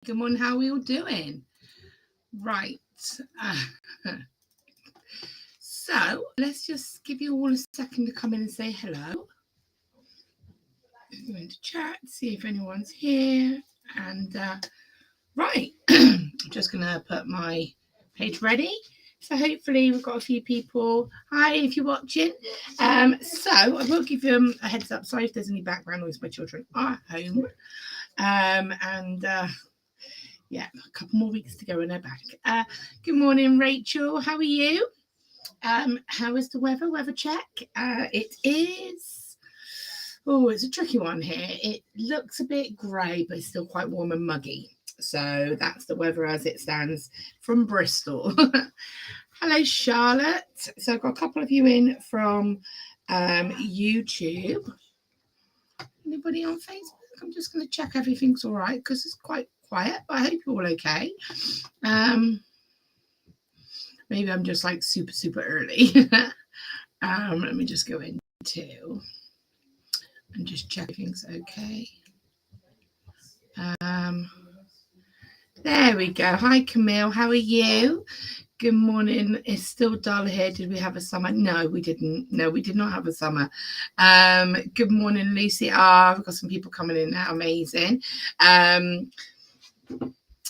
Good morning. How are we all doing? Right. Uh, so let's just give you all a second to come in and say hello. Go into chat, see if anyone's here. And right, I'm just going to put my page ready. So hopefully we've got a few people. Hi, if you're watching. So I will give them a heads up. Sorry if there's any background noise. My children are home. Yeah, a couple more weeks to go and they're back. Good morning, Rachel. How are you? How is the weather? Weather check. It is. Oh, it's a tricky one here. It looks a bit grey, but it's still quite warm and muggy. So that's the weather as it stands from Bristol. Hello, Charlotte. So I've got a couple of you in from YouTube. Anybody on Facebook? I'm just going to check everything's all right because it's quite quiet, but I hope you're all okay. Maybe I'm just like super early. Let me just go into and just check things okay. There we go. Hi, Camille. How are you? Good morning. It's still dull here. Did we have a summer? No, we didn't. No, we did not have a summer. Good morning, Lucy. I've got some people coming in now. Amazing.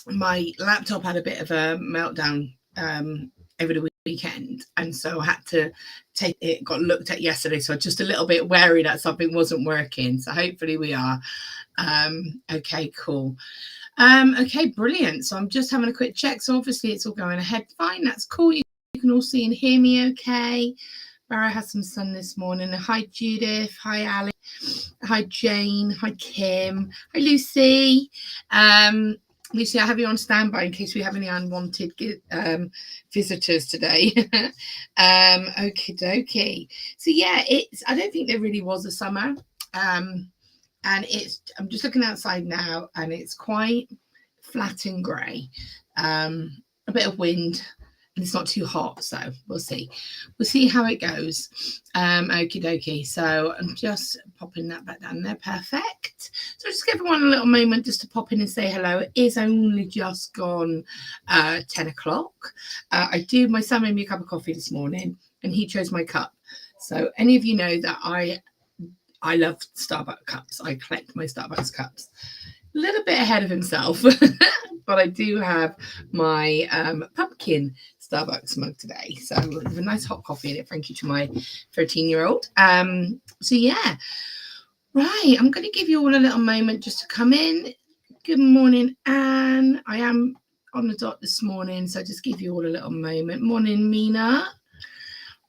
My laptop had a bit of a meltdown over the weekend, and so I had to take it. Got looked at yesterday, so just a little bit wary that something wasn't working. So hopefully we are. Okay, cool. Okay, brilliant. So I'm just having a quick check. So obviously it's all going ahead fine. That's cool. You can all see and hear me okay. Barrow has some sun this morning. Hi, Judith. Hi, Ali. Hi, Jane. Hi, Kim. Hi, Lucy. Lucy, I have you on standby in case we have any unwanted visitors today. Okie dokie. So yeah, I don't think there really was a summer. And I'm just looking outside now and it's quite flat and grey. A bit of wind and it's not too hot, so we'll see. We'll see how it goes. Okie dokie. So I'm just popping that back down there. Perfect. So just give everyone a little moment just to pop in and say hello. It is only just gone 10 o'clock. My son made me a cup of coffee this morning and he chose my cup. So any of you know that I love Starbucks cups. I collect my Starbucks cups. A little bit ahead of himself, but I do have my pumpkin Starbucks mug today. So with a nice hot coffee in it. Thank you to my 13-year-old. So yeah, right. I'm going to give you all a little moment just to come in. Good morning, Anne. I am on the dot this morning, so just give you all a little moment. Morning, Mina.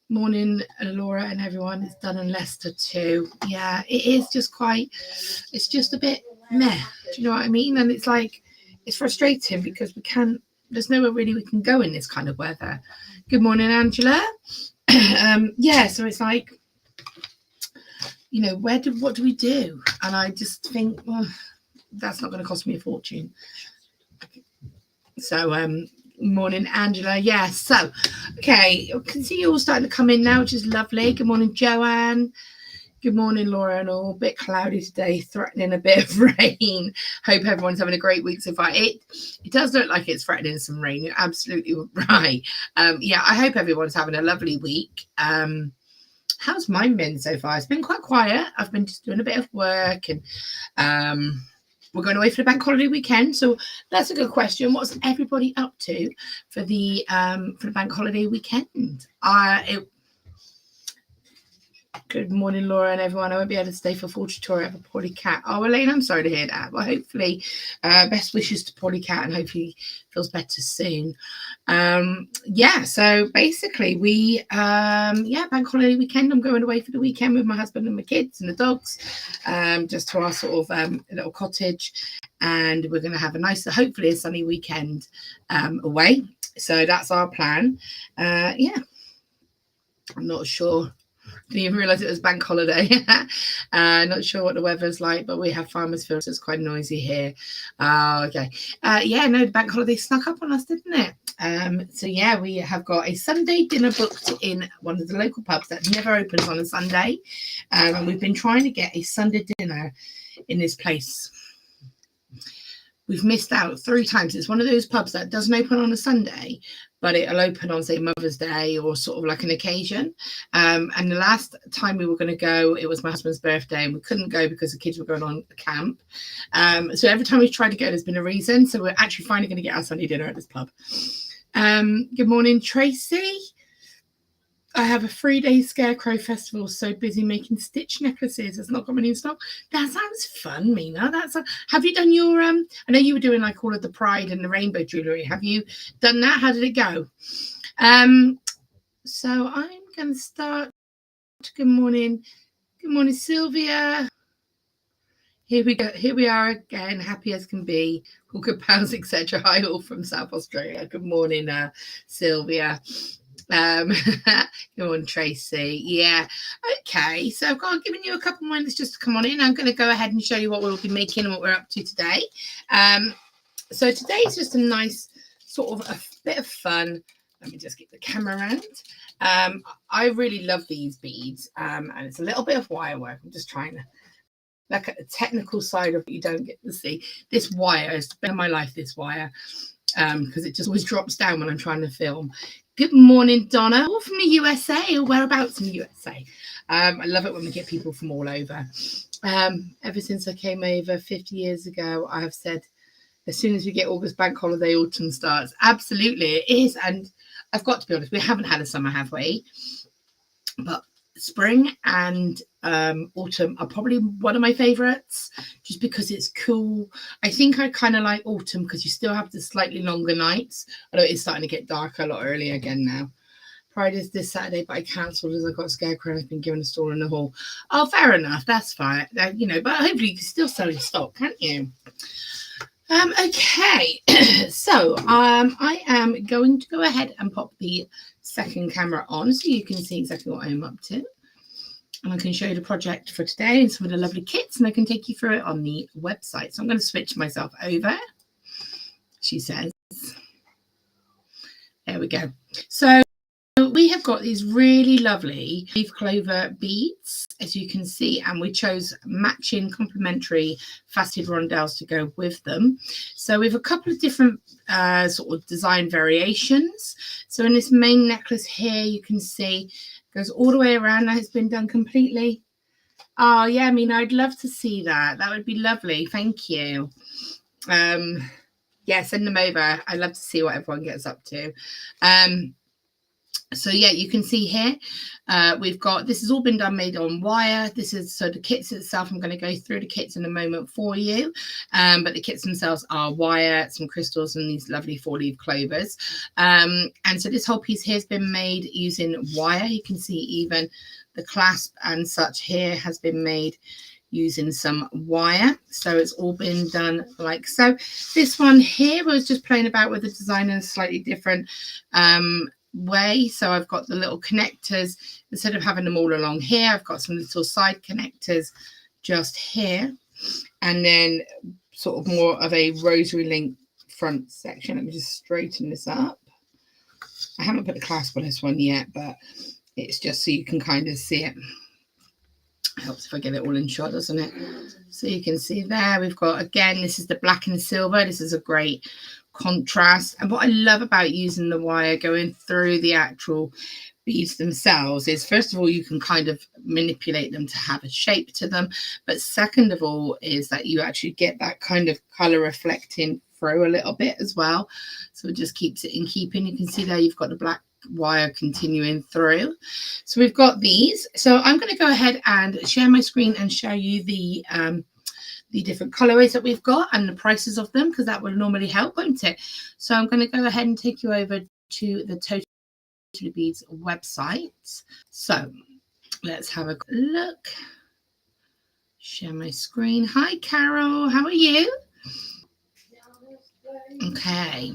Morning, Laura and everyone. It's done in Leicester too. Yeah, it is just it's just a bit meh. Do you know what I mean? And it's like, it's frustrating because there's nowhere really we can go in this kind of weather. Good morning, Angela. Yeah, so it's like, what do we do? And I just think, well, that's not going to cost me a fortune. So, morning, Angela. Yes. So, okay, I can see you all starting to come in now, which is lovely. Good morning, Joanne. Good morning, Laura and all. A bit cloudy today, threatening a bit of rain. Hope everyone's having a great week so far. It does look like it's threatening some rain. You're absolutely right. Yeah, I hope everyone's having a lovely week. How's mine been so far? It's been quite quiet. I've been just doing a bit of work and we're going away for the bank holiday weekend. So that's a good question. What's everybody up to for the bank holiday weekend? Good morning, Laura and everyone. I won't be able to stay for full tutorial. I have a poorly cat. Oh, Elaine, I'm sorry to hear that. Well, hopefully, best wishes to poorly cat and hopefully feels better soon. Yeah, so basically bank holiday weekend. I'm going away for the weekend with my husband and my kids and the dogs, just to our sort of little cottage. And we're going to have hopefully a sunny weekend away. So that's our plan. Yeah, I'm not sure. Didn't even realise it was bank holiday. Not sure what the weather's like, but we have farmers' fields, so it's quite noisy here. Okay. Yeah, no, the bank holiday snuck up on us, didn't it? So yeah, we have got a Sunday dinner booked in one of the local pubs that never opens on a Sunday. And we've been trying to get a Sunday dinner in this place we've missed out 3 times. It's one of those pubs that doesn't open on a Sunday, but it'll open on, say, Mother's Day or sort of like an occasion. And the last time we were going to go, it was my husband's birthday, and we couldn't go because the kids were going on a camp. So every time we've tried to go, there's been a reason. So we're actually finally going to get our Sunday dinner at this pub. Good morning, Tracy. I have a 3-day scarecrow festival, so busy making stitch necklaces. It's not got many in stock. That sounds fun, Mina. Have you done your I know you were doing like all of the pride and the rainbow jewellery. Have you done that? How did it go? So I'm gonna start. Good morning. Good morning, Sylvia. Here we go. Here we are again, happy as can be. All good pals, etc. Hi, all from South Australia. Good morning, Sylvia. Good morning, Tracy. Yeah. Okay. So I've given you a couple more minutes just to come on in. I'm going to go ahead and show you what we'll be making and what we're up to today. So today is just a nice sort of a bit of fun. Let me just get the camera around. I really love these beads, and it's a little bit of wire work. I'm just trying to look at the technical side of it. You don't get to see this wire. It's been in my life, this wire, because it just always drops down when I'm trying to film. Good morning, Donna. All from the USA, or whereabouts in the USA. I love it when we get people from all over. Ever since I came over 50 years ago, I have said, as soon as we get August bank holiday, autumn starts. Absolutely, it is. And I've got to be honest, we haven't had a summer, have we? But spring and autumn are probably one of my favorites, just because it's cool. I think I kind of like autumn because you still have the slightly longer nights, although it's starting to get darker a lot earlier again now. Pride is this Saturday, but I cancelled as I got scarecrow and I've been given a stall in the hall. Oh, fair enough, that's fine. You know, but hopefully you can still sell in stock, can't you? Okay, so I am going to go ahead and pop the second camera on so you can see exactly what I'm up to. And I can show you the project for today and some of the lovely kits, and I can take you through it on the website. So I'm going to switch myself over, she says. There we go. So we have got these really lovely leaf clover beads, as you can see, and we chose matching complementary faceted rondelles to go with them. So we have a couple of different sort of design variations. So in this main necklace here, you can see it goes all the way around. Now it's been done completely. Oh yeah, I mean, I'd love to see that. That would be lovely. Thank you. Yeah, send them over. I'd love to see what everyone gets up to. So yeah, you can see here, we've got, this has all been done made on wire. This is, so the kits itself, I'm going to go through the kits in a moment for you. But the kits themselves are wire, some crystals, and these lovely 4-leaf clovers. And so this whole piece here has been made using wire. You can see even the clasp and such here has been made using some wire. So it's all been done like so. This one here was just playing about with the design in a slightly different way. So I've got the little connectors, instead of having them all along here, I've got some little side connectors just here, and then sort of more of a rosary link front section. Let me just straighten this up. I haven't put the clasp on this one yet, but it's just so you can kind of see it. Helps if I get it all in shot, doesn't it? So you can see there we've got, again, this is the black and silver. This is a great contrast, and what I love about using the wire going through the actual beads themselves is, first of all, you can kind of manipulate them to have a shape to them, but second of all is that you actually get that kind of color reflecting through a little bit as well, so it just keeps it in keeping. You can see there you've got the black wire continuing through. So we've got these, so I'm going to go ahead and share my screen and show you the different colorways that we've got and the prices of them, because that will normally help, won't it? So I'm going to go ahead and take you over to the Totally Beads website. So let's have a look. Share my screen. Hi, Carol. How are you? Okay.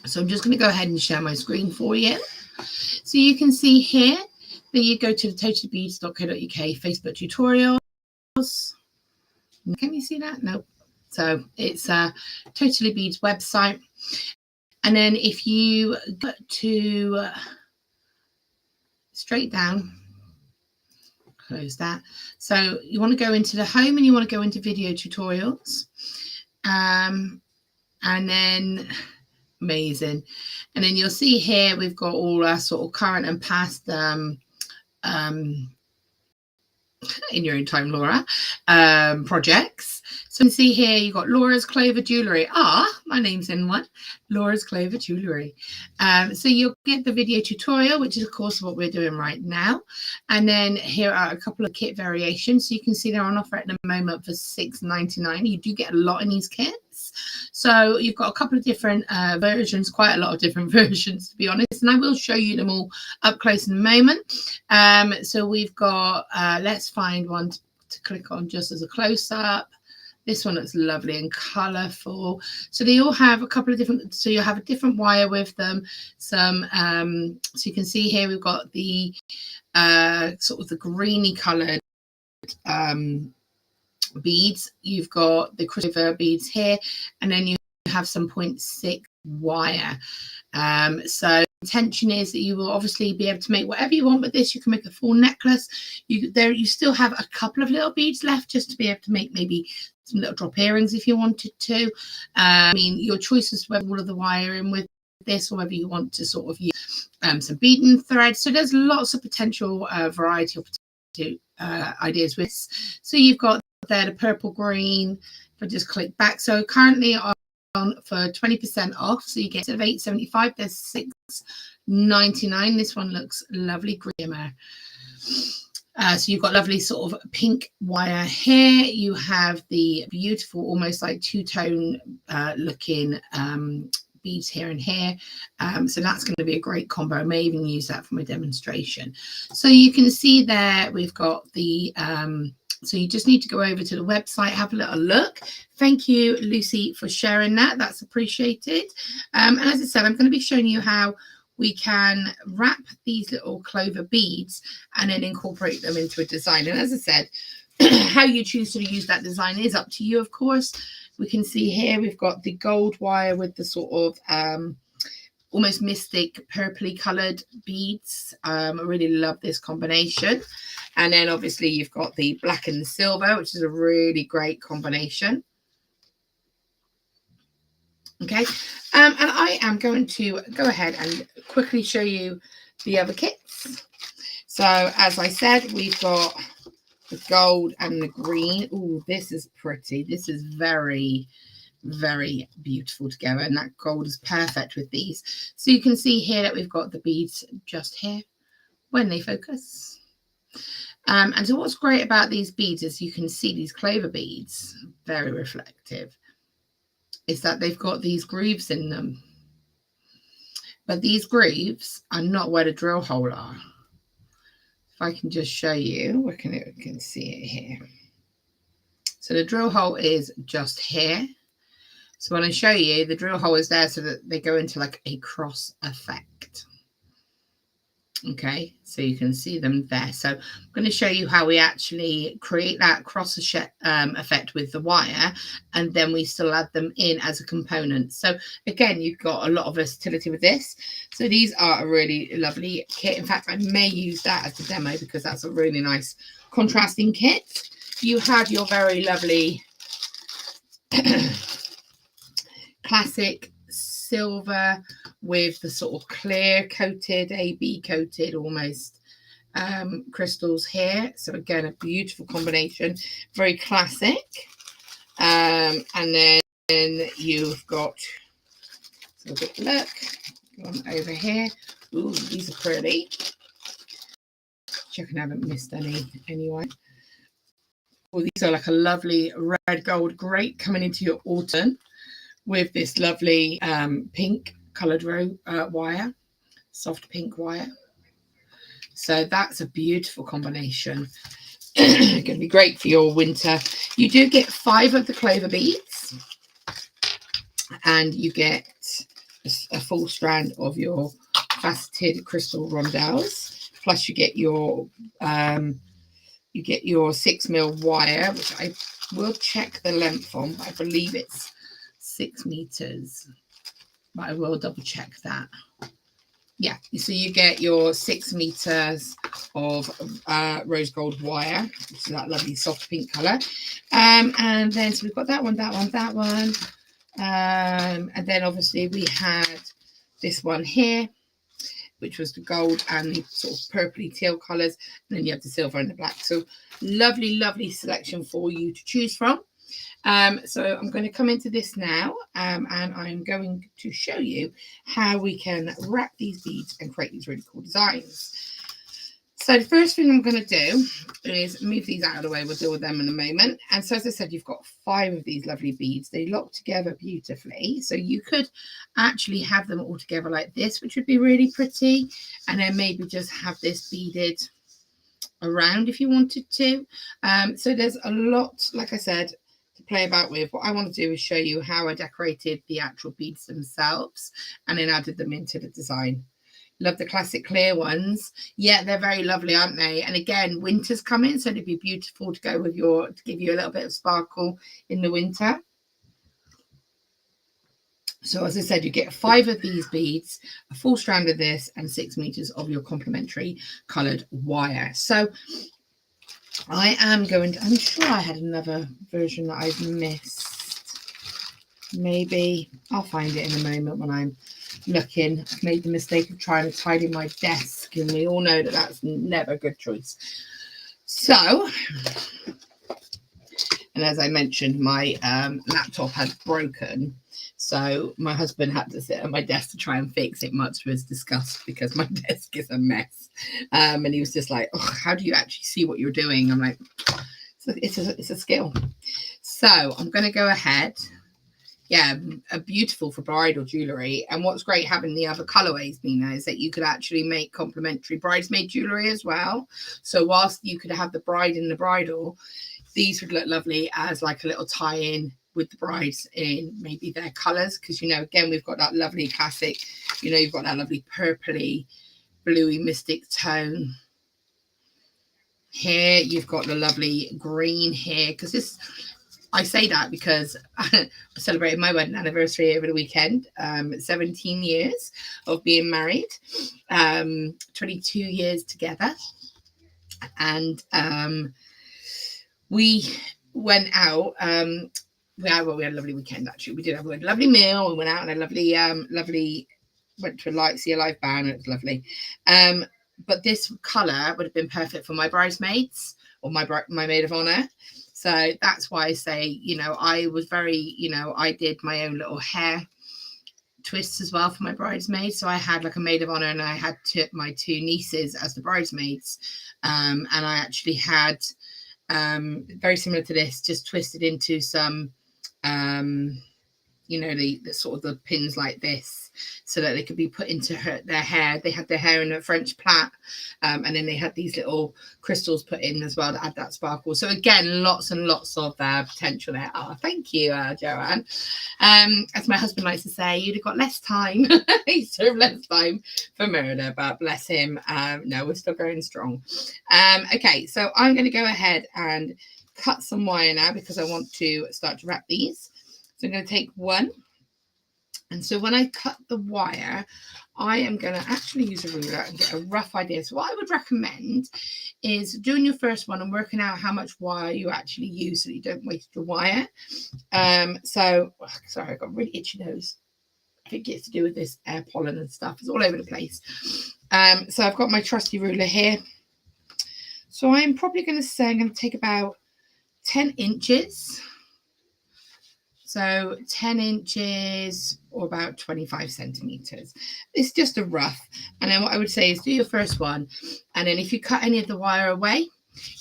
So I'm just going to go ahead and share my screen for you. So you can see here that you go to the totallybeads.co.uk Facebook tutorials. Can you see that? No. So it's a Totally Beads website. And then if you go to straight down, close that. So you want to go into the home and you want to go into video tutorials. And then amazing. And then you'll see here we've got all our sort of current and past in your own time, Laura, projects. So you can see here you've got Laura's Clover Jewellery. My name's in one. Laura's Clover Jewellery. So you'll get the video tutorial, which is of course what we're doing right now. And then here are a couple of kit variations. So you can see they're on offer at the moment for $6.99. You do get a lot in these kits. So you've got a couple of different versions, quite a lot of different versions, to be honest. And I will show you them all up close in a moment. So we've got, let's find one to click on just as a close-up. This one looks lovely and colourful. So they all have a couple of different, so you have a different wire with them. Some, so you can see here we've got the sort of the greeny coloured beads. You've got the crystal beads here, and then you have some 0.6 wire. So intention is that you will obviously be able to make whatever you want with this. You can make a full necklace. You still have a couple of little beads left just to be able to make maybe some little drop earrings if you wanted to. I mean, your choice is whether all of the wire in with this or whether you want to sort of use some beading thread. So there's lots of potential variety of ideas with this. So you've got there the purple green. If I just click back, so currently on for 20% off, so you get of $8.75. There's $6.99. This one looks lovely, grimmer. So you've got lovely sort of pink wire here. You have the beautiful, almost like two-tone looking beads here and here. So that's going to be a great combo. I may even use that for my demonstration. So you can see there we've got the so you just need to go over to the website, have a little look. Thank you, Lucy, for sharing that. That's appreciated. And as I said, I'm going to be showing you how we can wrap these little clover beads and then incorporate them into a design. And as I said, how you choose to use that design is up to you, of course. We can see here we've got the gold wire with the sort of almost mystic purpley coloured beads. I really love this combination. And then obviously you've got the black and the silver, which is a really great combination. Okay, and I am going to go ahead and quickly show you the other kits. So as I said, we've got the gold and the green. Oh, this is pretty. This is very, very beautiful together, and that gold is perfect with these. So you can see here that we've got the beads just here when they focus. And so what's great about these beads is you can see these clover beads, very reflective, is that they've got these grooves in them. But these grooves are not where the drill hole are. If I can just show you, we can see it here. So the drill hole is just here. So when I show you, the drill hole is there so that they go into like a cross effect. Okay, so you can see them there. So I'm going to show you how we actually create that cross effect with the wire, and then we still add them in as a component. So again, you've got a lot of versatility with this. So these are a really lovely kit. In fact, I may use that as a demo because that's a really nice contrasting kit. You have your very lovely classic silver with the sort of clear coated, AB coated almost crystals here. So again, a beautiful combination, very classic. And then you've got, so a good look, go on over here. Ooh, these are pretty. Checking I haven't missed any anyway. Well, these are like a lovely red gold, great coming into your autumn with this lovely pink coloured wire, soft pink wire. So that's a beautiful combination. Going to be great for your winter. You do get 5 of the clover beads, and you get a full strand of your faceted crystal rondelles. Plus, you get your 6mm wire, which I will check the length on. But I believe it's 6 meters, but I will double check that. yeah, so you get your 6 meters of rose gold wire, which is that lovely soft pink color. And then so we've got that one, that one, that one. And then obviously we had this one here, which was the gold and the sort of purpley teal colors. And then you have the silver and the black. So lovely, lovely selection for you to choose from. So I'm going to come into this now, and I'm going to show you how we can wrap these beads and create these really cool designs. So the first thing I'm going to do is move these out of the way. We'll deal with them in a moment. And so, as I said, you've got 5 of these lovely beads. They lock together beautifully. So you could actually have them all together like this, which would be really pretty. And then maybe just have this beaded around if you wanted to. So there's a lot, like I said, to play about with. What I want to do is show you how I decorated the actual beads themselves and then added them into the design. Love the classic clear ones. Yeah, they're very lovely, aren't they? And again, winter's coming, so they'd be beautiful to go with to give you a little bit of sparkle in the winter. So as I said, you get 5 of these beads, a full strand of this, and 6 meters of your complementary colored wire. So I am going to, I'm sure I had another version that I've missed. Maybe I'll find it in a moment when I'm looking. I've made the mistake of trying to tidy my desk, and we all know that that's never a good choice. So, and as I mentioned, my laptop had broken, so my husband had to sit at my desk to try and fix it, much to his disgust, because my desk is a mess. And he was just like, oh, how do you actually see what you're doing? I'm like, it's a skill. So I'm going to go ahead. Yeah, beautiful for bridal jewellery. And what's great having the other colourways, Nina, is that you could actually make complementary bridesmaid jewellery as well. So whilst you could have the bride and the bridal, these would look lovely as like a little tie-in with the brides in maybe their colours. Because, you know, again, we've got that lovely classic, you know, you've got that lovely purpley, bluey mystic tone. Here, you've got the lovely green here. Because this... I say that because I celebrated my wedding anniversary over the weekend. 17 years of being married, 22 years together. And we went out. We had a lovely weekend, actually. We had a lovely meal. We went out and a lovely, went to see a live band. It was lovely. But this colour would have been perfect for my bridesmaids or my maid of honour. So that's why I say, you know, I was very, you know, I did my own little hair twists as well for my bridesmaids. So I had like a maid of honor, and I had my 2 nieces as the bridesmaids. And I actually had very similar to this, just twisted into some, you know, the sort of the pins like this, so that they could be put into their hair. They had their hair in a French plait, and then they had these little crystals put in as well to add that sparkle. So again, lots and lots of potential there. Oh, thank you, Joanne. As my husband likes to say, you'd have got less time. He served less time for murder, but bless him. No, we're still going strong. Okay, so I'm going to go ahead and cut some wire now, because I want to start to wrap these. So I'm going to take one. And so when I cut the wire, I am going to actually use a ruler and get a rough idea. So what I would recommend is doing your first one and working out how much wire you actually use so that you don't waste your wire. So, sorry, I've got a really itchy nose. I think it's to do with this air pollen and stuff. It's all over the place. So I've got my trusty ruler here. So I'm probably going to say I'm going to take about 10 inches. So 10 inches or about 25 centimeters. It's just a rough. And then what I would say is do your first one. And then if you cut any of the wire away,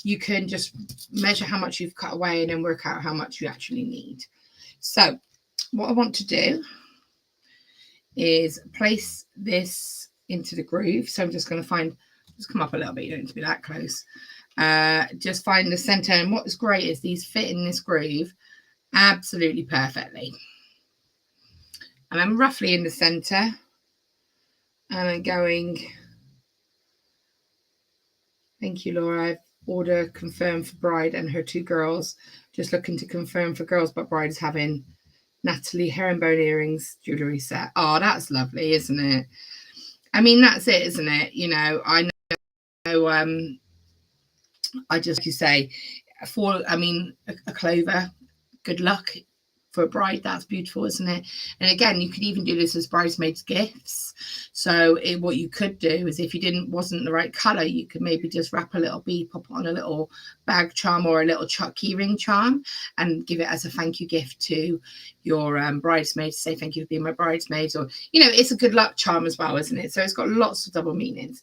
you can just measure how much you've cut away and then work out how much you actually need. So what I want to do is place this into the groove. So I'm just going to just come up a little bit. You don't need to be that close. Just find the center. And what's great is these fit in this groove absolutely perfectly. And I'm roughly in the center, and I'm going, thank you, Laura. I've ordered confirmed for bride and her 2 girls. Just looking to confirm for girls, but bride is having Natalie herringbone earrings jewellery set. Oh, that's lovely, isn't it? I mean, that's it, isn't it? You know, I know, I just, you say, I mean, a clover, good luck. For a bride, that's beautiful, isn't it? And again, you could even do this as bridesmaids gifts. So what you could do is, if you wasn't the right color, you could maybe just wrap a little bead, pop it on a little bag charm or a little key ring charm, and give it as a thank you gift to your bridesmaids. Say thank you for being my bridesmaids, or you know, it's a good luck charm as well, isn't it? So it's got lots of double meanings.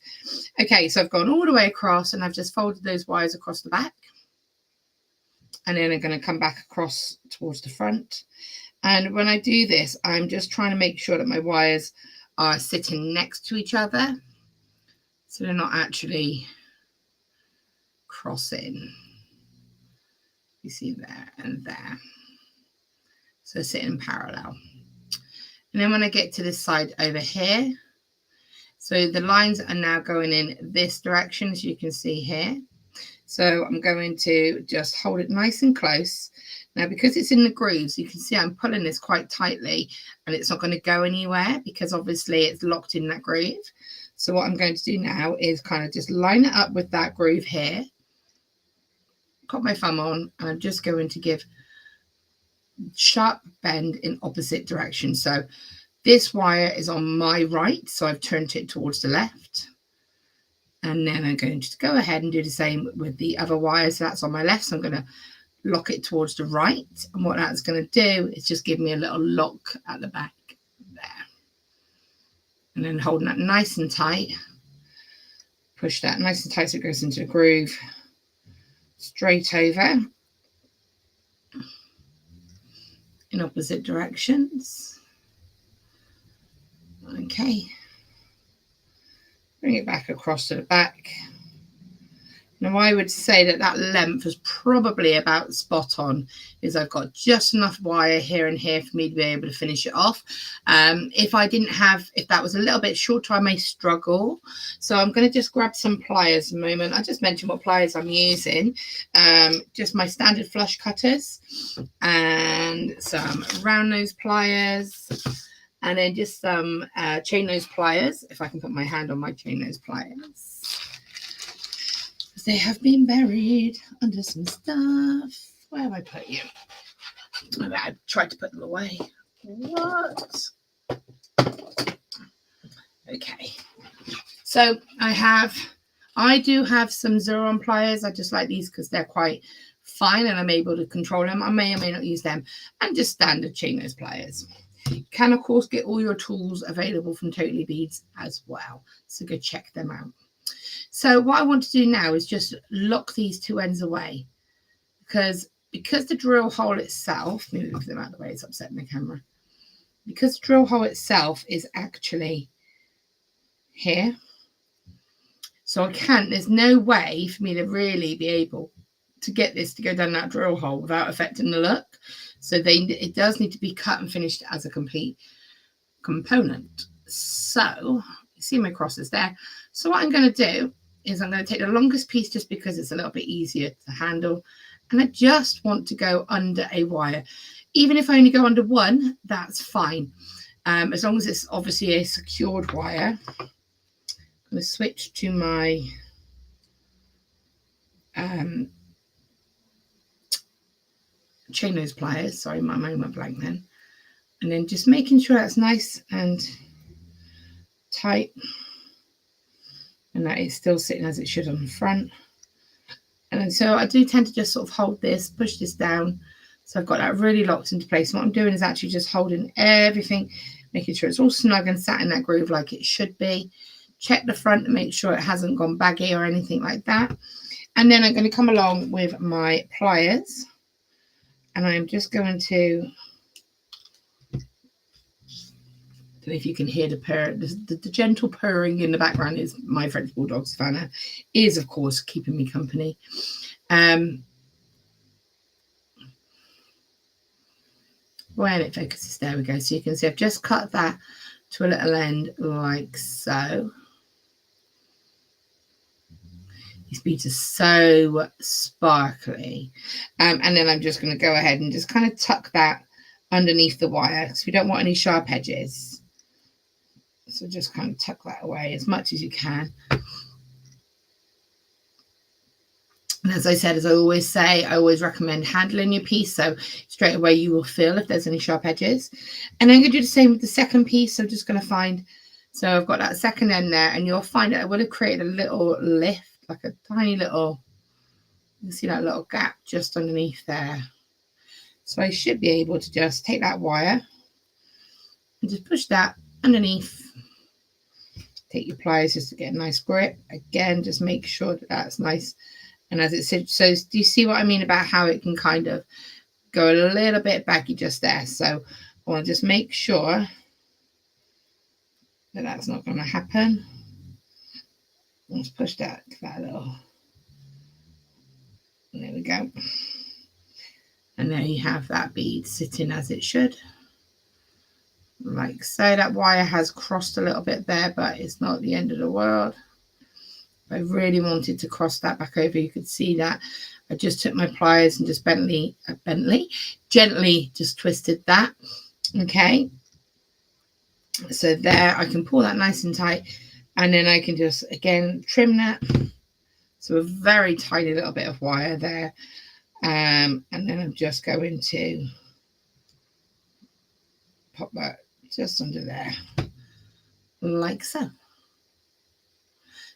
Okay, so I've gone all the way across, and I've just folded those wires across the back. And then I'm going to come back across towards the front. And when I do this, I'm just trying to make sure that my wires are sitting next to each other, so they're not actually crossing. You see there and there. So sitting parallel. And then when I get to this side over here, so the lines are now going in this direction, as you can see here. So I'm going to just hold it nice and close. Now, because it's in the grooves, you can see I'm pulling this quite tightly, and it's not going to go anywhere because obviously it's locked in that groove. So what I'm going to do now is kind of just line it up with that groove here. Got my thumb on, and I'm just going to give sharp bend in opposite direction. So this wire is on my right, so I've turned it towards the left. And then I'm going to go ahead and do the same with the other wire. So that's on my left. So I'm going to lock it towards the right. And what that's going to do is just give me a little lock at the back there. And then holding that nice and tight. Push that nice and tight so it goes into the groove. Straight over. In opposite directions. Okay. Bring it back across to the back. Now, I would say that that length is probably about spot on, is I've got just enough wire here and here for me to be able to finish it off. If that was a little bit shorter, I may struggle. So I'm going to just grab some pliers a moment. I just mentioned what pliers I'm using. Just my standard flush cutters and some round nose pliers. And then just some chain nose pliers, if I can put my hand on my chain nose pliers. They have been buried under some stuff. Where have I put you? I tried to put them away. What? Okay. So I do have some 0-on pliers. I just like these because they're quite fine and I'm able to control them. I may or may not use them. And just standard chain nose pliers. You can, of course, get all your tools available from Totally Beads as well. So go check them out. So what I want to do now is just lock these two ends away. Because the drill hole itself, maybe move them out of the way, it's upsetting the camera. Because the drill hole itself is actually here. So there's no way for me to really be able to get this to go down that drill hole without affecting the look. So it does need to be cut and finished as a complete component. So you see my crosses there. So what I'm going to do is I'm going to take the longest piece just because it's a little bit easier to handle. And I just want to go under a wire. Even if I only go under one, that's fine. As long as it's obviously a secured wire. I'm going to switch to my chain nose pliers. Sorry, my mind went blank then. And then just making sure that's nice and tight. And that is still sitting as it should on the front. And then, so I do tend to just sort of hold this, push this down. So I've got that really locked into place. And what I'm doing is actually just holding everything, making sure it's all snug and sat in that groove like it should be. Check the front to make sure it hasn't gone baggy or anything like that. And then I'm going to come along with my pliers. And I'm just going to, I don't know if you can hear the purr, the gentle purring in the background is my French Bulldog Savannah, is of course keeping me company. When it focuses, there we go. So you can see I've just cut that to a little end like so. These beads are so sparkly. And then I'm just going to go ahead and just kind of tuck that underneath the wire because we don't want any sharp edges. So just kind of tuck that away as much as you can. And as I said, as I always say, I always recommend handling your piece. So straight away you will feel if there's any sharp edges. And I'm going to do the same with the second piece. So I'm just going to find, so I've got that second end there, and you'll find that I would have created a little lift, like a tiny little, you can see that little gap just underneath there. So I should be able to just take that wire and just push that underneath. Take your pliers just to get a nice grip. Again, just make sure that that's nice. And as it said, so do you see what I mean about how it can kind of go a little bit baggy just there? So I want to just make sure that that's not going to happen. Let's push that little. There we go. And there you have that bead sitting as it should. Like so. That wire has crossed a little bit there, but it's not the end of the world. I really wanted to cross that back over. You could see that I just took my pliers and just gently just twisted that. Okay, so there I can pull that nice and tight, and then I can just again trim that. So a very tiny little bit of wire there, and then I'm just going to pop that just under there like so.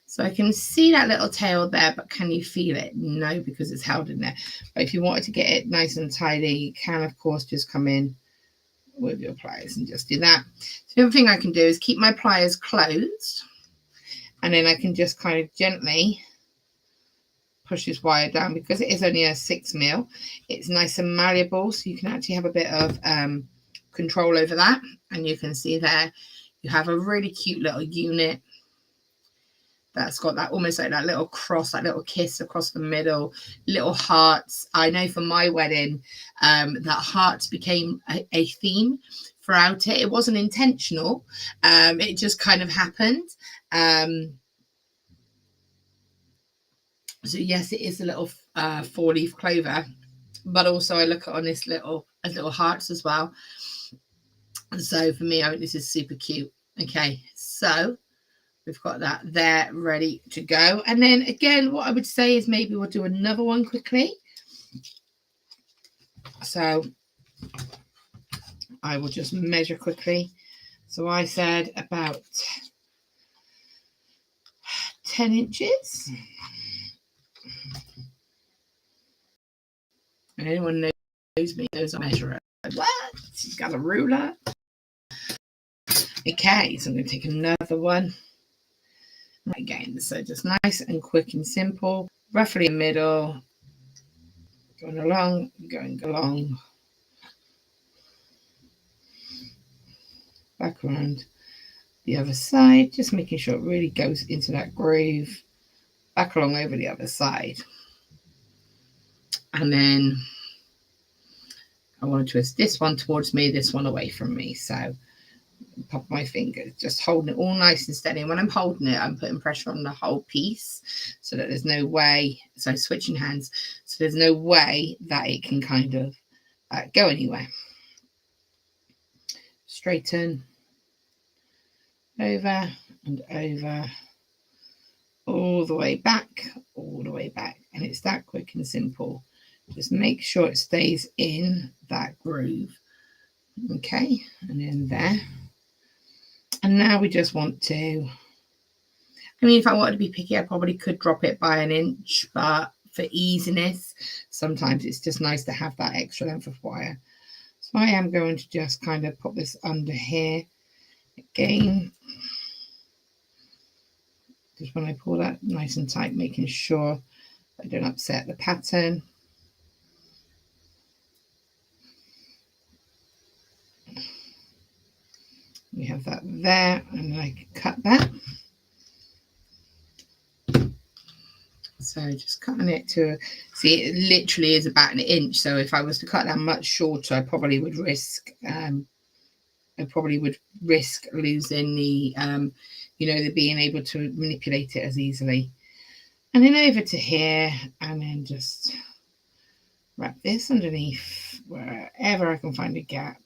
So I can see that little tail there, but can you feel it? No, because it's held in there. But if you wanted to get it nice and tidy, you can, of course, just come in with your pliers and just do that. So the other thing I can do is keep my pliers closed, and then I can just kind of gently push this wire down, because it is only a 6mm. It's nice and malleable, so you can actually have a bit of control over that. And you can see there, you have a really cute little unit that's got that almost like that little cross, that little kiss across the middle, little hearts. I know for my wedding, that hearts became a theme throughout it. It wasn't intentional. It just kind of happened. So yes, it is a little 4-leaf clover, but also I look at on this little as little hearts as well. And so for me, I think this is super cute. Okay, so we've got that there ready to go. And then again, what I would say is maybe we'll do another one quickly. So I will just measure quickly. So I said about 10 inches. And anyone knows me knows I measure it. What? She's got a ruler. Okay, so I'm going to take another one. Again, so just nice and quick and simple, roughly in the middle, going along, back around the other side, just making sure it really goes into that groove, back along over the other side. And then I want to twist this one towards me, this one away from me. So pop my fingers, just holding it all nice and steady. And when I'm holding it, I'm putting pressure on the whole piece so that there's no way, so switching hands, so there's no way that it can kind of go anywhere. Straighten, over and over, all the way back, and it's that quick and simple. Just make sure it stays in that groove. Okay, and then there. And now we just want to, I mean, if I wanted to be picky, I probably could drop it by 1 inch, but for easiness, sometimes it's just nice to have that extra length of wire. So I am going to just kind of put this under here again. Just when I pull that nice and tight, making sure I don't upset the pattern. We have that there, and I can cut that. So just cutting it to, see, it literally is about 1 inch. So if I was to cut that much shorter, I probably would risk, losing the, the being able to manipulate it as easily. And then over to here, and then just wrap this underneath wherever I can find a gap.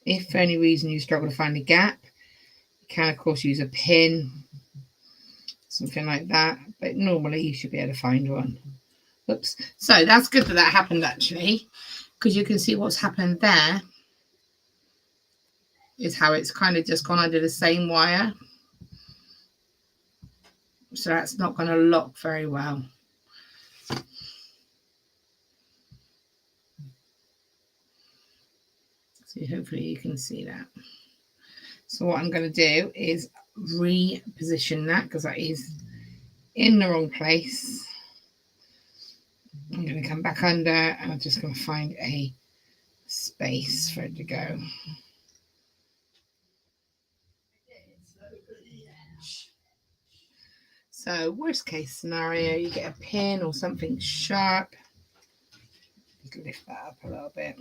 If for any reason you struggle to find a gap, you can of course use a pin, something like that, but normally you should be able to find one. Oops. So that's good that that happened actually, because you can see what's happened there is how it's kind of just gone under the same wire. So that's not going to lock very well. So hopefully you can see that. So what I'm going to do is reposition that because that is in the wrong place. I'm going to come back under and I'm just going to find a space for it to go. So worst case scenario, you get a pin or something sharp. Just lift that up a little bit.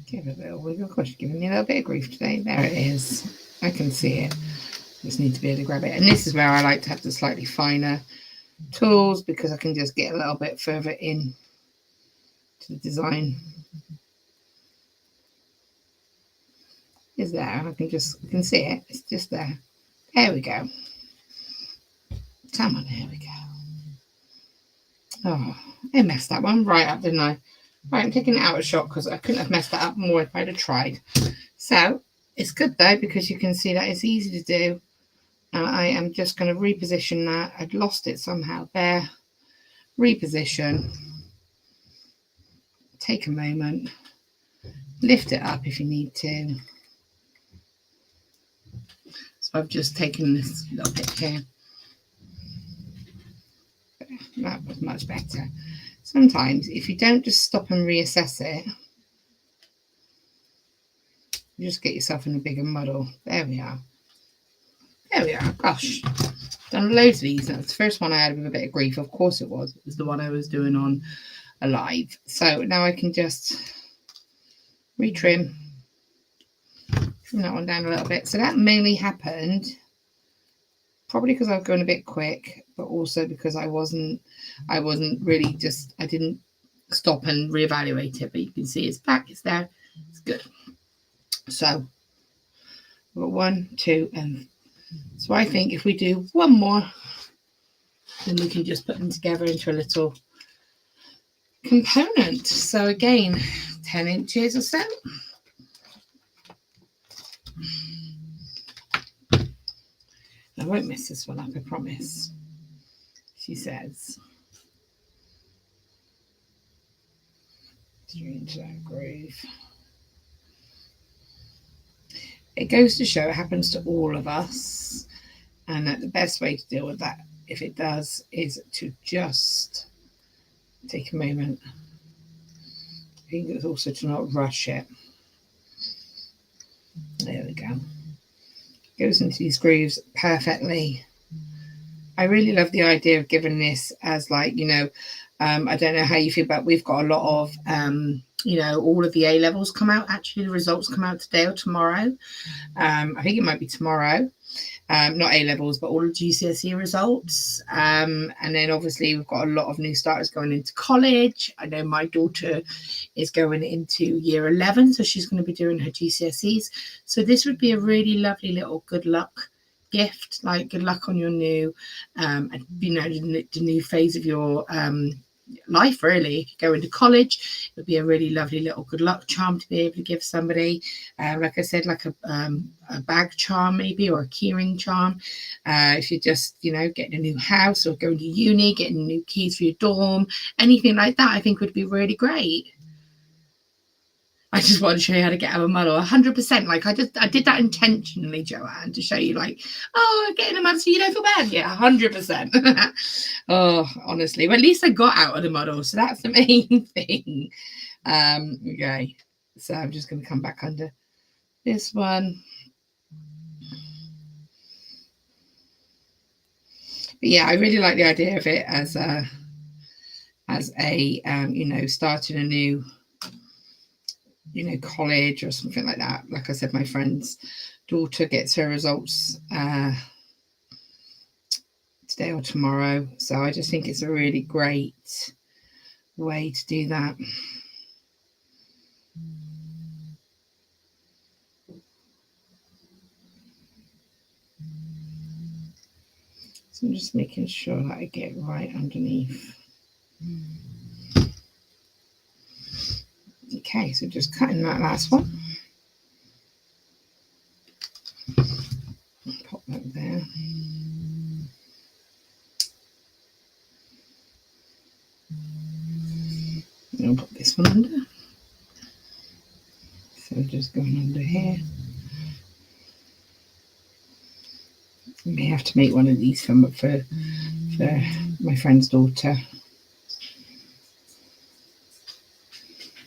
Give it a little wiggle. Gosh, giving me a little bit of grief today. There it is. I can see it. Just need to be able to grab it. And this is where I like to have the slightly finer tools because I can just get a little bit further in to the design. Is there? I can see it. It's just there. There we go. Come on, there we go. Oh, I messed that one right up, didn't I? Right, I'm taking it out of shot because I couldn't have messed that up more if I'd have tried. So it's good though because you can see that it's easy to do. I am just going to reposition that. I'd lost it somehow there. Reposition. Take a moment. Lift it up if you need to. So I've just taken this little bit here. That was much better. Sometimes if you don't just stop and reassess it, you just get yourself in a bigger muddle. There we are. There we are. Gosh, done loads of these. That's the first one I had with a bit of grief. Of course it was. It was the one I was doing on a live. So now I can just retrim. Trim that one down a little bit. So that mainly happened probably because I was going a bit quick, but also because I wasn't really just, I didn't stop and reevaluate it, but you can see it's back, it's there, it's good. So we've got 1, 2, and so I think if we do one more, then we can just put them together into a little component. So again, 10 inches or so. I won't mess this one up, I promise, she says. 3 into that groove. It goes to show it happens to all of us, and that the best way to deal with that, if it does, is to just take a moment. I think it's also to not rush it. There we go. Goes into these grooves perfectly. I really love the idea of giving this as like, you know, I don't know how you feel, but we've got a lot of, you know, all of the A levels come out. Actually, the results come out today or tomorrow. I think it might be tomorrow. Not A levels, but all of GCSE results. And then obviously we've got a lot of new starters going into college. I know my daughter is going into year 11, so she's going to be doing her GCSEs. So this would be a really lovely little good luck gift, like good luck on your new, you know, the new phase of your life, really. If you go into college, it would be a really lovely little good luck charm to be able to give somebody, like I said, like a bag charm maybe, or a keyring charm. If you're just, you know, getting a new house or going to uni, getting new keys for your dorm, anything like that, I think would be really great. I just want to show you how to get out of a muddle. 100%. Like I did that intentionally, Joanne, to show you, like, oh, getting a muddle so you don't feel bad. Yeah, 100%. Oh, honestly. Well, at least I got out of the muddle, so that's the main thing. Okay. So I'm just going to come back under this one. But yeah, I really like the idea of it as a you know, starting a new, you know, college or something like that. Like I said, my friend's daughter gets her results today or tomorrow. So I just think it's a really great way to do that. So I'm just making sure that I get right underneath. Okay, so just cutting that last one. Pop that there. And I'll put this one under. So just going under here. I may have to make one of these for my friend's daughter.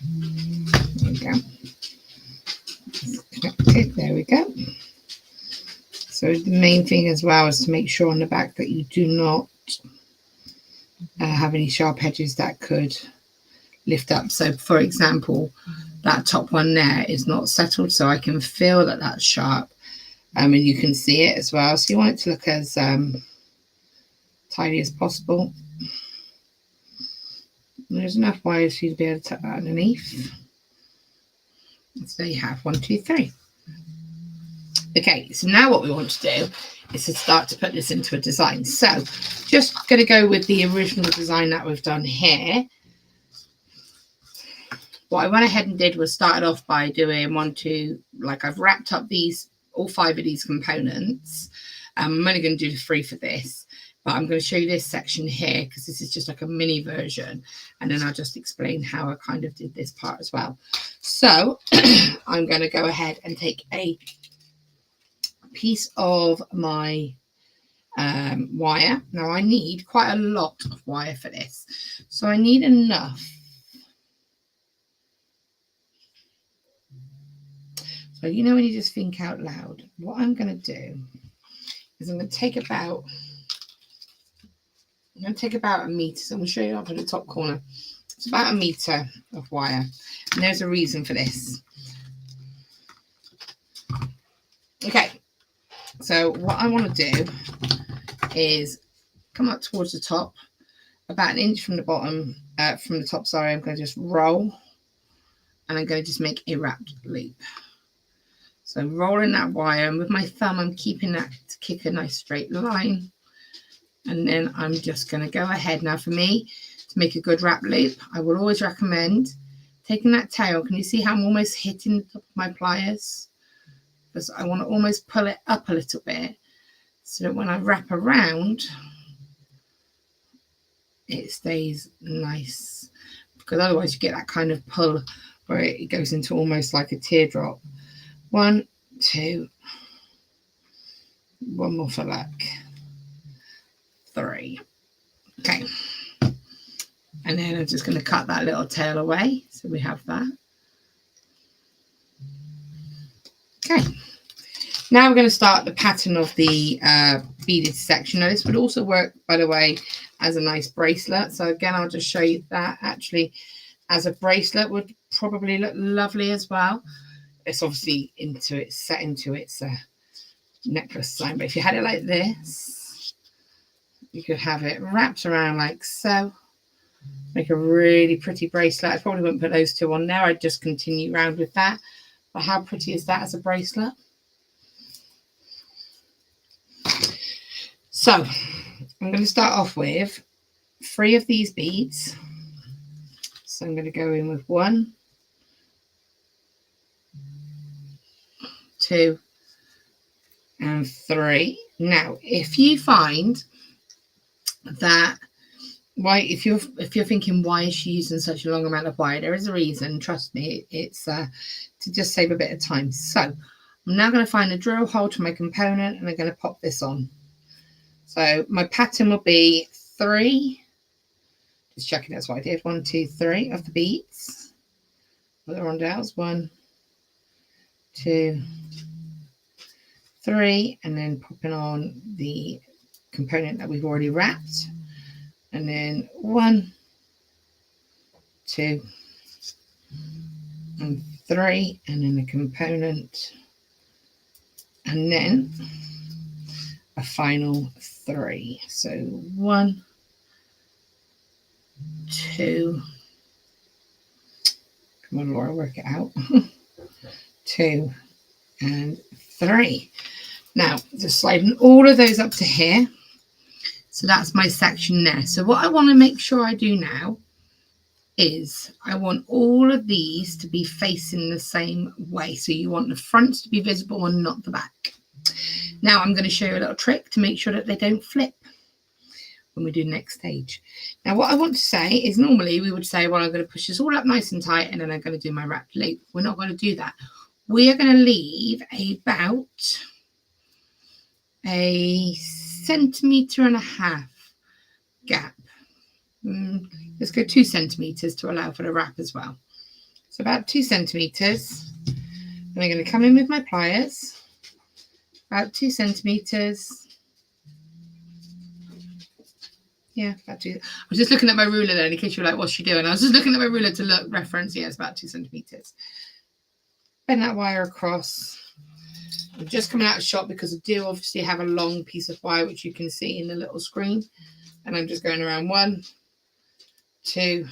There we go. Connected. There we go. So the main thing as well is to make sure on the back that you do not have any sharp edges that could lift up. So for example, that top one there is not settled, so I can feel that that's sharp. And you can see it as well. So you want it to look as tidy as possible. And there's enough wires for you to be able to tuck that underneath. So there you have 1, 2, 3. Okay, so now what we want to do is to start to put this into a design. So just going to go with the original design that we've done here. What I went ahead and did was started off by doing 1, 2, like I've wrapped up all 5 of these components. I'm only going to do the 3 for this, but I'm going to show you this section here because this is just like a mini version, and then I'll just explain how I kind of did this part as well. So I'm going to go ahead and take a piece of my wire. Now I need quite a lot of wire for this, so I need enough. So you know when you just think out loud, what I'm going to do is I'm going to take about a meter. So I'm going to show you up in the top corner. It's about a meter of wire, and there's a reason for this. Okay, so what I want to do is come up towards the top, about 1 inch from the bottom, from the top. Sorry, I'm going to just roll, and I'm going to just make a wrapped loop. So I'm rolling that wire, and with my thumb, I'm keeping that to kick a nice straight line. And then I'm just going to go ahead. Now for me, to make a good wrap loop, I would always recommend taking that tail. Can you see how I'm almost hitting the top of my pliers? Because I want to almost pull it up a little bit so that when I wrap around, it stays nice. Because otherwise you get that kind of pull where it goes into almost like a teardrop. 1, 2, 1 more for luck, 3. Okay, and then I'm just going to cut that little tail away, so we have that. Okay, now we're going to start the pattern of the beaded section. Now this would also work, by the way, as a nice bracelet. So again, I'll just show you that actually as a bracelet would probably look lovely as well. It's obviously set into its necklace design, but if you had it like this, you could have it wrapped around like so, make a really pretty bracelet. I probably wouldn't put those 2 on there. I'd just continue around with that. But how pretty is that as a bracelet? So I'm going to start off with 3 of these beads. So I'm going to go in with 1, 2, and 3. Now, if you find that if you're thinking why is she using such a long amount of wire, there is a reason. Trust me, it's to just save a bit of time. So I'm now going to find a drill hole to my component, and I'm going to pop this on. So my pattern will be 3. Just checking that's what I did. 1, 2, 3 of the beads. For the rondelles. 1, 2, 3, and then popping on the component that we've already wrapped, and then 1, 2, and 3, and then the component, and then a final 3. So 1, 2, come on Laura, work it out. 2 and 3. Now just sliding all of those up to here. So that's my section there. So what I want to make sure I do now is I want all of these to be facing the same way. So you want the fronts to be visible and not the back. Now I'm going to show you a little trick to make sure that they don't flip when we do the next stage. Now what I want to say is normally we would say, well, I'm going to push this all up nice and tight and then I'm going to do my wrapped loop. We're not going to do that. We are going to leave about a 1.5 centimeter gap. Let's go 2 centimeters to allow for the wrap as well. So about 2 centimeters. And I'm going to come in with my pliers. About 2 centimeters. Yeah, about 2. I was just looking at my ruler there in case you were like, what's she doing? I was just looking at my ruler to look reference. Yeah, it's about 2 centimeters. Bend that wire across. I'm just coming out of shot because I do obviously have a long piece of wire, which you can see in the little screen. And I'm just going around 1, 2,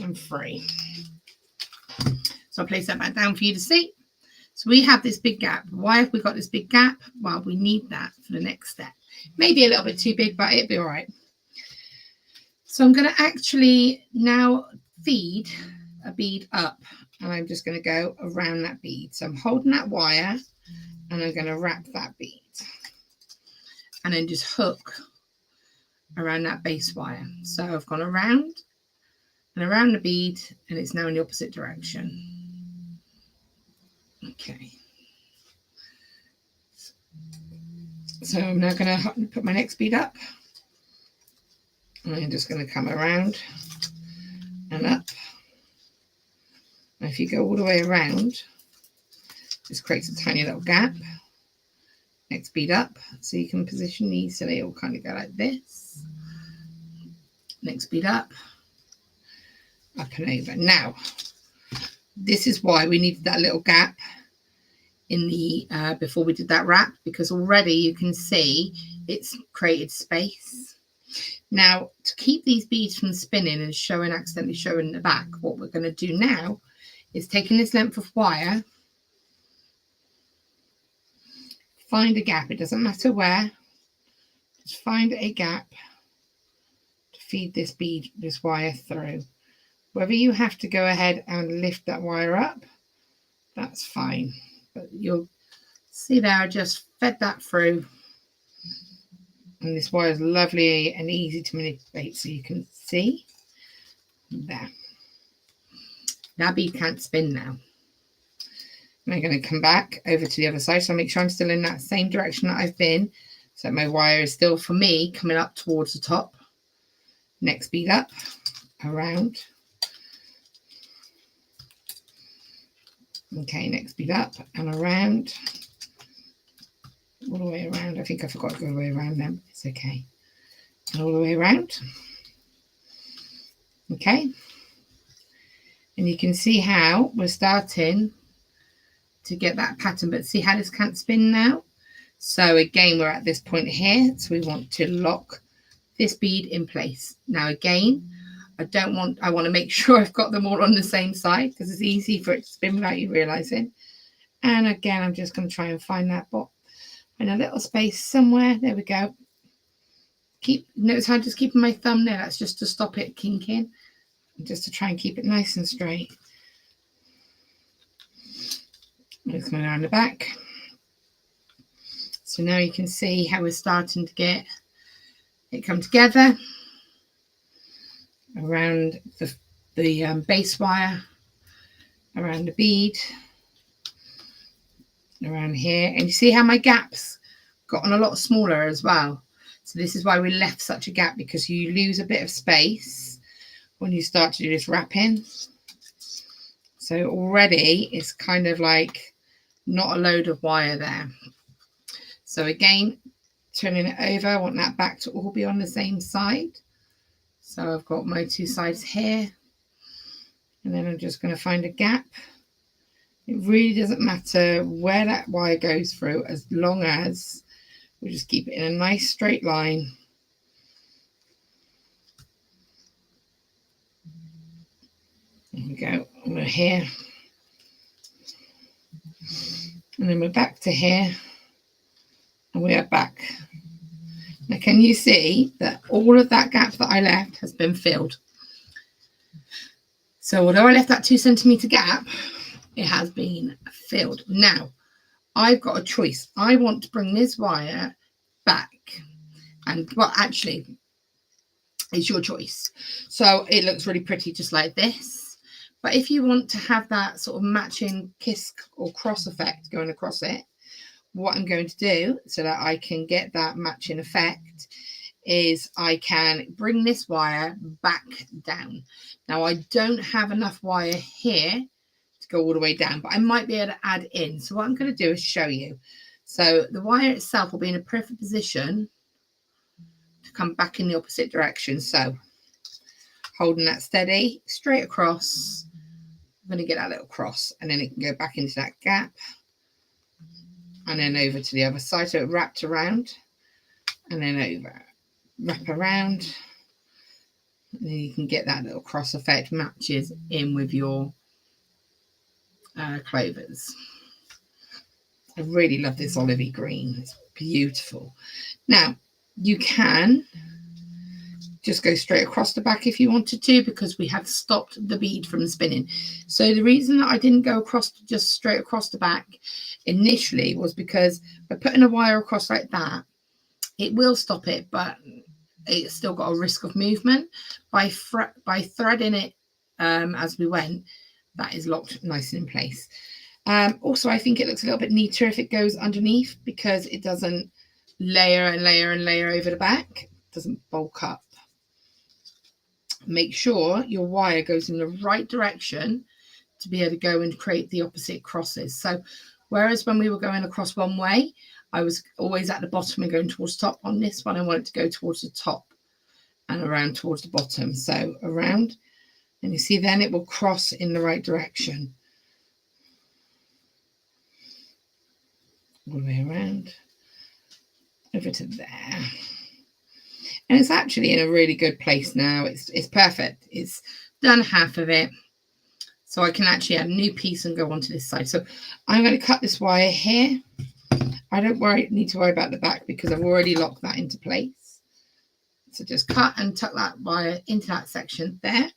and 3. So I'll place that back down for you to see. So we have this big gap. Why have we got this big gap? Well, we need that for the next step. Maybe a little bit too big, but it'll be all right. So I'm going to actually now feed a bead up. And I'm just going to go around that bead. So I'm holding that wire and I'm going to wrap that bead. And then just hook around that base wire. So I've gone around and around the bead and it's now in the opposite direction. Okay. So I'm now going to put my next bead up. And I'm just going to come around and up. And if you go all the way around, this creates a tiny little gap. Next bead up, so you can position these so they all kind of go like this. Next bead up and over. Now, this is why we needed that little gap in the before we did that wrap, because already you can see it's created space. Now, to keep these beads from spinning and accidentally showing the back, what we're going to do now is taking this length of wire, find a gap. It doesn't matter where. Just find a gap to feed this bead, this wire through. Whether you have to go ahead and lift that wire up, that's fine. But you'll see there, I just fed that through. And this wire is lovely and easy to manipulate, so you can see there. That bead can't spin now. And I'm going to come back over to the other side. So make sure I'm still in that same direction that I've been. So my wire is still, for me, coming up towards the top. Next bead up, around. Okay, next bead up and around. All the way around. I think I forgot to go all the way around then. It's okay. And all the way around. Okay. And you can see how we're starting to get that pattern, but see how this can't spin now? So again, we're at this point here. So we want to lock this bead in place. Now again, I want to make sure I've got them all on the same side because it's easy for it to spin without you realizing. And again, I'm just going to try and find that bot in a little space somewhere. There we go. Notice how I'm just keeping my thumb there. That's just to stop it kinking. Just to try and keep it nice and straight. Just going around the back. So now you can see how we're starting to get it come together around the base wire, around the bead, around here. And you see how my gaps gotten a lot smaller as well. So this is why we left such a gap, because you lose a bit of space when you start to do this wrapping. So already it's kind of like not a load of wire there. So again, turning it over, I want that back to all be on the same side. So I've got my two sides here, and then I'm just going to find a gap. It really doesn't matter where that wire goes through, as long as We'll just keep it in a nice straight line. There we go. We're here. And then we're back to here. And we are back. Now, can you see that all of that gap that I left has been filled? So although I left that 2 centimeter gap, it has been filled. Now, I've got a choice. I want to bring this wire back. And, well, actually, it's your choice. So it looks really pretty just like this. But if you want to have that sort of matching kiss or cross effect going across it, what I'm going to do so that I can get that matching effect is I can bring this wire back down. Now, I don't have enough wire here to go all the way down, but I might be able to add in. So what I'm going to do is show you. So the wire itself will be in a perfect position to come back in the opposite direction. So holding that steady, straight across, I'm going to get that little cross, and then it can go back into that gap and then over to the other side. So it wrapped around and then over, wrap around, and then you can get that little cross effect matches in with your clovers. I really love this olivey green. It's beautiful. Now, you can just go straight across the back if you wanted to, because we have stopped the bead from spinning. So the reason that I didn't go across, just straight across the back initially, was because by putting a wire across like that, it will stop it, but it's still got a risk of movement. By threading it as we went, that is locked nice and in place. Also, I think it looks a little bit neater if it goes underneath, because it doesn't layer and layer and layer over the back. It doesn't bulk up. Make sure your wire goes in the right direction to be able to go and create the opposite crosses. So whereas when we were going across one way, I was always at the bottom and going towards the top, on this one I want it to go towards the top and around towards the bottom. So around, and you see then it will cross in the right direction. All the way around, over to there. And it's actually in a really good place now. It's perfect. It's done half of it. So I can actually add a new piece and go onto this side. So I'm going to cut this wire here. I don't need to worry about the back because I've already locked that into place. So just cut and tuck that wire into that section there.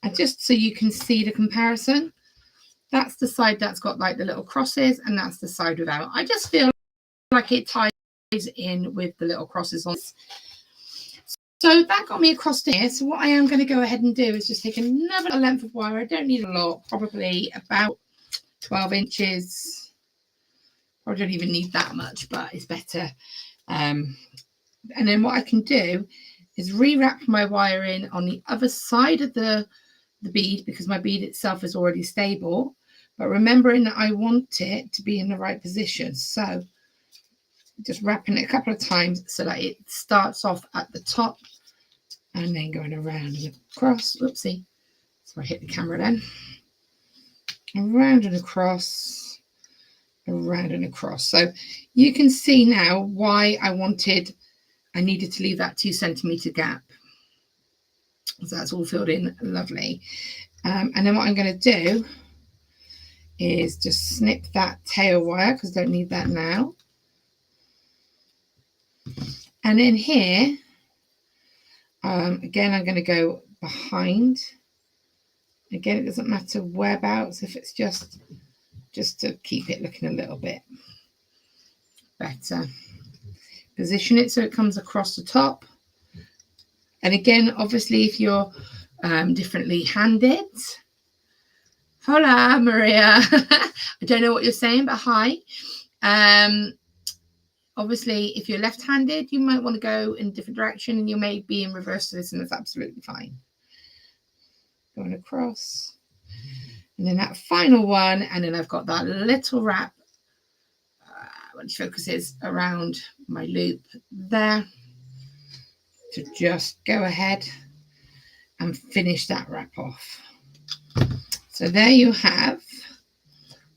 And just so you can see the comparison, that's the side that's got like the little crosses, and that's the side without. I just feel like it ties in with the little crosses on. So that got me across here. So what I am going to go ahead and do is just take another length of wire. I don't need a lot, probably about 12 inches. I don't even need that much, but it's better. And then what I can do is rewrap my wire in on the other side of the bead, because my bead itself is already stable. But remembering that I want it to be in the right position. So just wrapping it a couple of times so that it starts off at the top and then going around and across. Whoopsie. So I hit the camera then. Around and across, around and across. So you can see now why I needed to leave that 2 centimeter gap. So that's all filled in lovely. And then what I'm going to do is just snip that tail wire, because I don't need that now. And in here, again, I'm going to go behind. Again, it doesn't matter whereabouts, if it's just to keep it looking a little bit better. Position it so it comes across the top. And again, obviously, if you're differently handed. Hola, Maria. I don't know what you're saying, but hi. Obviously, if you're left-handed, you might want to go in a different direction, and you may be in reverse to this, and that's absolutely fine. Going across. And then that final one, and then I've got that little wrap, which focuses around my loop there, to just go ahead and finish that wrap off. So there you have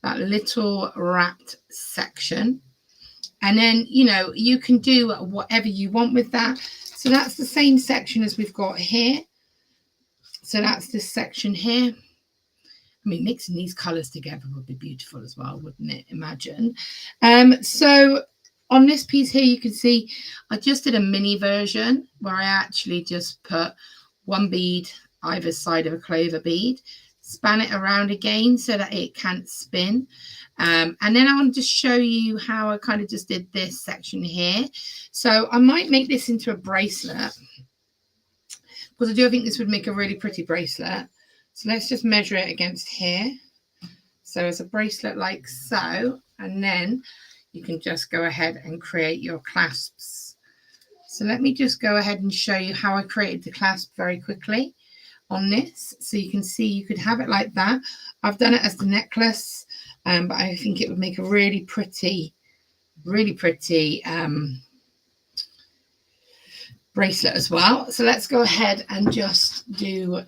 that little wrapped section. And then, you know, you can do whatever you want with that. So that's the same section as we've got here. So that's this section here. I mean, mixing these colours together would be beautiful as well, wouldn't it? Imagine. So on this piece here, you can see I just did a mini version where I actually just put one bead either side of a clover bead, span it around again so that it can't spin. And then I want to just show you how I kind of just did this section here. So I might make this into a bracelet, because I do think this would make a really pretty bracelet. So let's just measure it against here. So as a bracelet like so, and then you can just go ahead and create your clasps. So let me just go ahead and show you how I created the clasp very quickly on this. So you can see you could have it like that. I've done it as the necklace, but I think it would make a really pretty bracelet as well. So let's go ahead and just do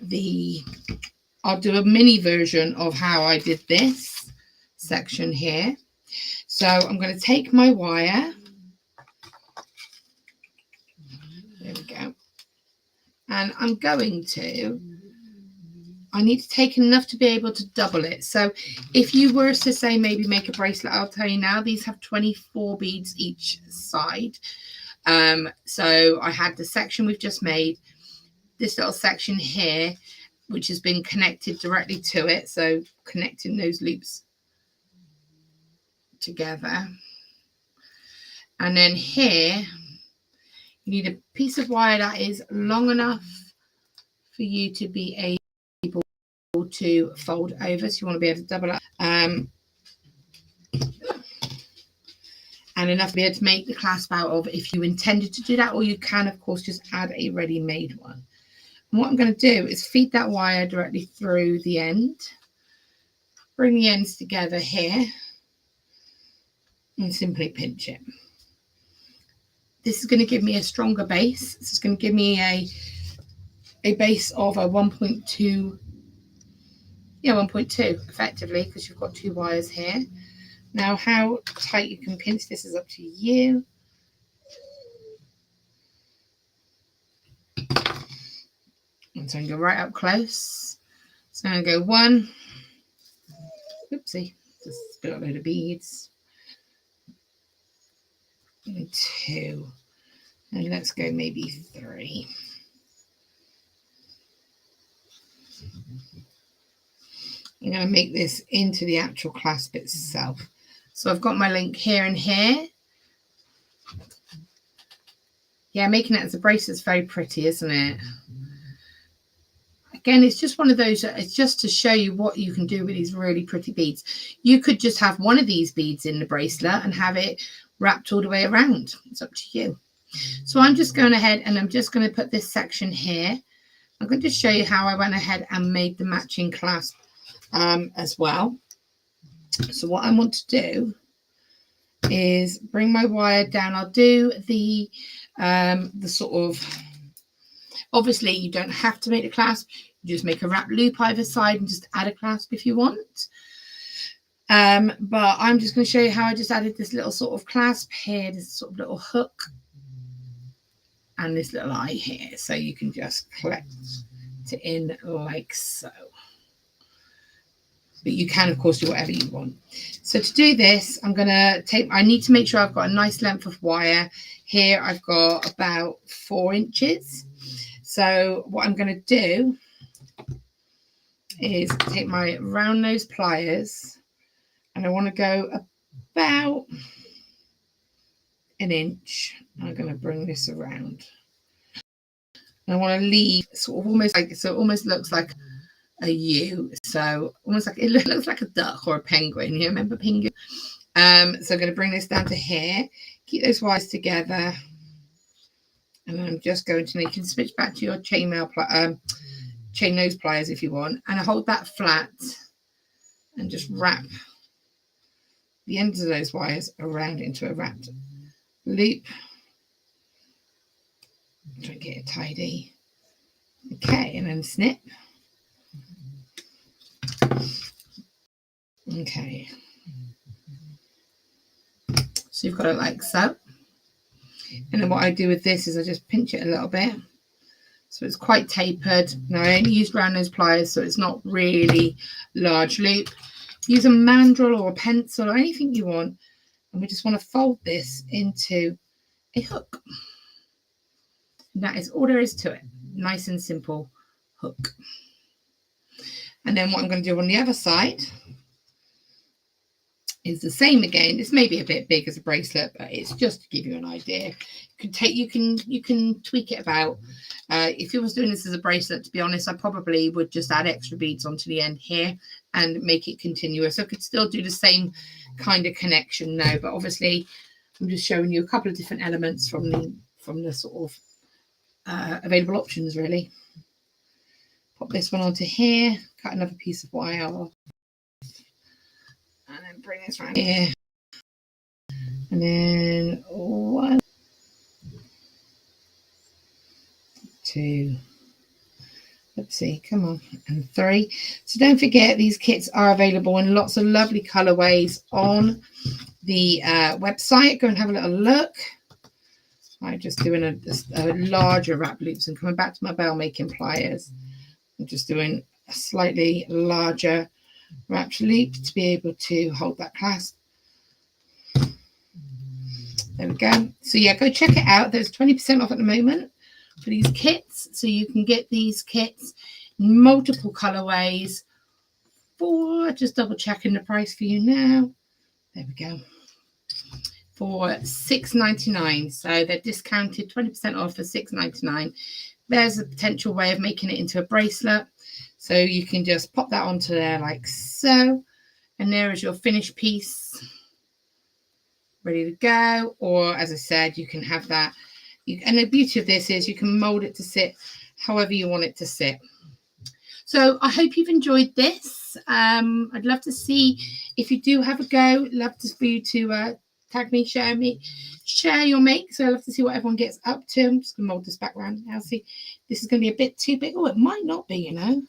I'll do a mini version of how I did this section here. So I'm going to take my wire. There we go. And I need to take enough to be able to double it. So if you were to say maybe make a bracelet, I'll tell you now, these have 24 beads each side. So I had the section we've just made, this little section here, which has been connected directly to it. So connecting those loops together. And then here, you need a piece of wire that is long enough for you to be able to fold over. So you want to be able to double up. And enough to be able to make the clasp out of if you intended to do that, or you can, of course, just add a ready-made one. And what I'm going to do is feed that wire directly through the end, bring the ends together here, and simply pinch it. This is going to give me a stronger base. This is going to give me a base of a 1.2, 1.2 effectively, because you've got two wires here. Now, how tight you can pinch this is up to you. And so I'm going to go right up close. So I'm going to go 1. Oopsie, just spit a load of beads. And 2. And let's go maybe 3. I'm going to make this into the actual clasp itself. So I've got my link here and here. Yeah, making it as a bracelet is very pretty, isn't it? Again, it's just one of those, it's just to show you what you can do with these really pretty beads. You could just have one of these beads in the bracelet and have it wrapped all the way around. It's up to you. So I'm just going ahead and I'm just going to put this section here. I'm going to show you how I went ahead and made the matching clasp as well. So what I want to do is bring my wire down. I'll do the sort of, obviously you don't have to make the clasp. You just make a wrap loop either side and just add a clasp if you want. But I'm just going to show you how I just added this little sort of clasp here, this sort of little hook, and this little eye here. So you can just collect it in like so. But you can, of course, do whatever you want. So to do this, I'm going to I need to make sure I've got a nice length of wire. Here I've got about 4 inches. So what I'm going to do is take my round nose pliers, and I want to go about 1 inch. I'm going to bring this around. And I want to leave sort of almost like, so it almost looks like a U, so almost like it looks like a duck or a penguin. You remember penguin? So I'm going to bring this down to here, keep those wires together, and I'm just going to, you can switch back to your chain nose pliers if you want, and I hold that flat and just wrap the ends of those wires around into a wrapped loop. Try and get it tidy. Okay, and then snip. Okay, So you've got it like so. And then what I do with this is I just pinch it a little bit. So it's quite tapered. Now I only used round nose pliers, so it's not really large loop. Use a mandrel or a pencil or anything you want. And we just want to fold this into a hook. And that is all there is to it. Nice and simple hook. And then what I'm going to do on the other side is the same again. This may be a bit big as a bracelet, but it's just to give you an idea. You can tweak it about. If you was doing this as a bracelet, to be honest, I probably would just add extra beads onto the end here and make it continuous. I could still do the same kind of connection now, but obviously I'm just showing you a couple of different elements from the sort of available options, really. Pop this one onto here, cut another piece of wire off, and then bring this around here, and then 1, 2, let's see, come on, and 3. So don't forget, these kits are available in lots of lovely colorways on the website. Go and have a little look. I'm just doing a larger wrap loops and coming back to my bell making pliers. I'm just doing a slightly larger wrapped loop to be able to hold that clasp. There we go. So yeah, go check it out. There's 20% off at the moment for these kits. So you can get these kits in multiple colorways for, just double checking the price for you now. There we go. For $6.99. So they're discounted 20% off for $6.99. There's a potential way of making it into a bracelet. So you can just pop that onto there like so. And there is your finished piece ready to go. Or as I said, you can have that. And the beauty of this is you can mold it to sit however you want it to sit. So I hope you've enjoyed this. I'd love to see if you do have a go. Love for you to tag me, share your make. So I love to see what everyone gets up to. I'm just going to mold this back around now. See, this is going to be a bit too big. Oh, it might not be, you know.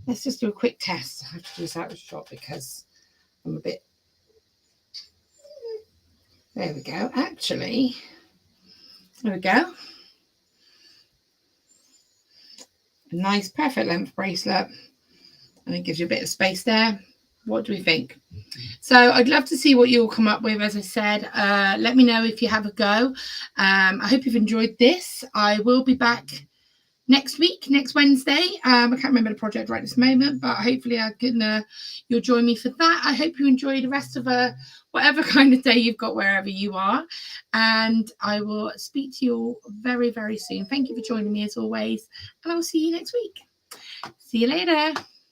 Let's just do a quick test. I have to do this out of shot because I'm a bit. There we go. Actually, there we go. A nice, perfect length bracelet. And it gives you a bit of space there. What do we think? So I'd love to see what you'll come up with. As I said, let me know if you have a go. I hope you've enjoyed this. I will be back next week, next Wednesday. I can't remember the project right this moment, but hopefully you'll join me for that. I hope you enjoy the rest of whatever kind of day you've got wherever you are. And I will speak to you all very, very soon. Thank you for joining me as always. And I will see you next week. See you later.